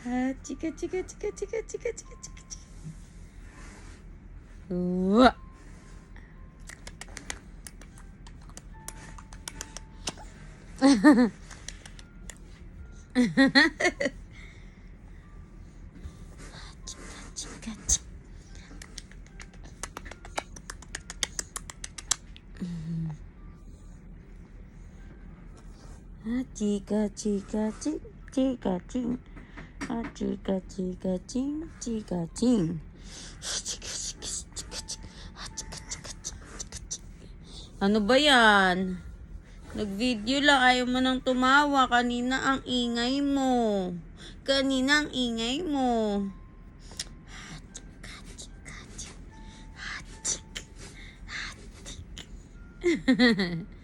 Chika, chika, chika, chika, chika, chika, chika, chika. Wah. Chika, chika, chika. Chika, chika, chik, chika, ching. Chika, chika, ching, chika, ching. Chika, chika, chika, chika. Chika, chika, chika, chika. Ano ba yan? Nag-video lang, ayaw mo nang tumawa. Kanina ang ingay mo. Kanina ang ingay mo. Chika, chika, chika. Chika, chika.